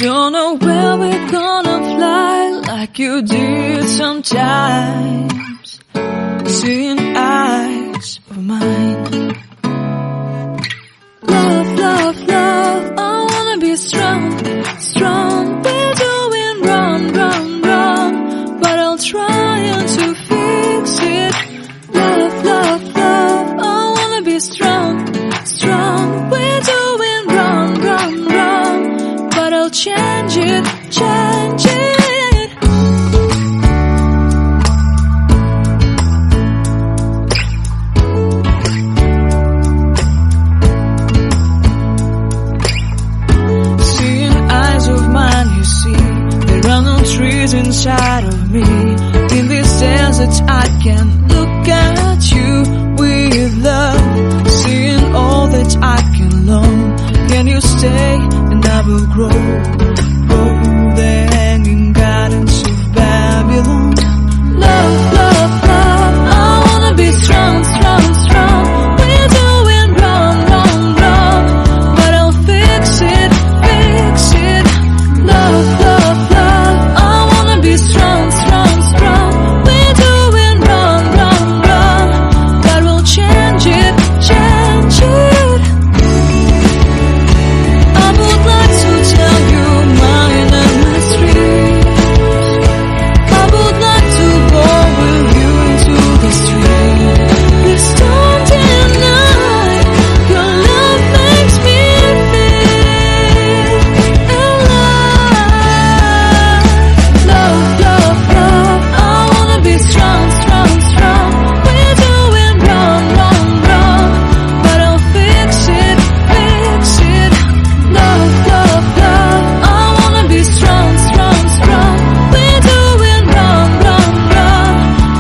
don't know where we're gonna fly like you did sometimes. Seeing eyes of mine. Love, love, love, I wanna be strong, strong. We're doing wrong, wrong, wrong, but I'll try to fix it. Love, love, love, I wanna be strong, strong. We're doing wrong, wrong, wrong, but I'll change it, change it. Trees inside of me. In this desert I can look at you with love. Seeing all that I can learn. Can you stay and I will grow? Grow the hanging gardens of Babylon. Love, love, love, I wanna be strong, strong, strong. We're doing wrong, wrong, wrong, but I'll fix it, fix it. Love, love, love, be strong, strong, strong. We're doing wrong, wrong, wrong, but we'll change it, change it. I would like to tell you mine and my street. I would like to go with you into the street. Please don't deny your love makes me feel alive. Love, love, love, I wanna be strong, strong, strong. We're doing wrong, wrong, wrong, but I'll fix it, fix it. Love, love, love, I wanna be strong, strong, strong. We're doing wrong, wrong, wrong,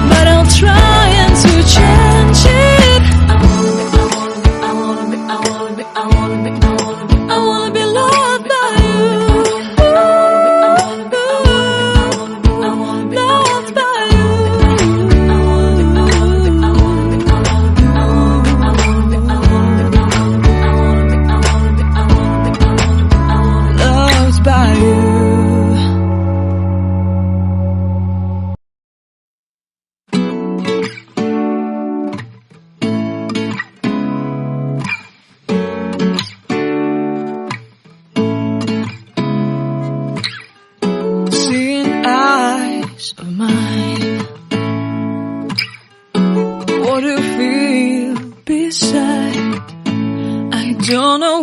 but I'll try to change it. I wanna be loved by you. Loved by you. Loved by you. Seeing eyes of mine. What do you feel beside? I don't know.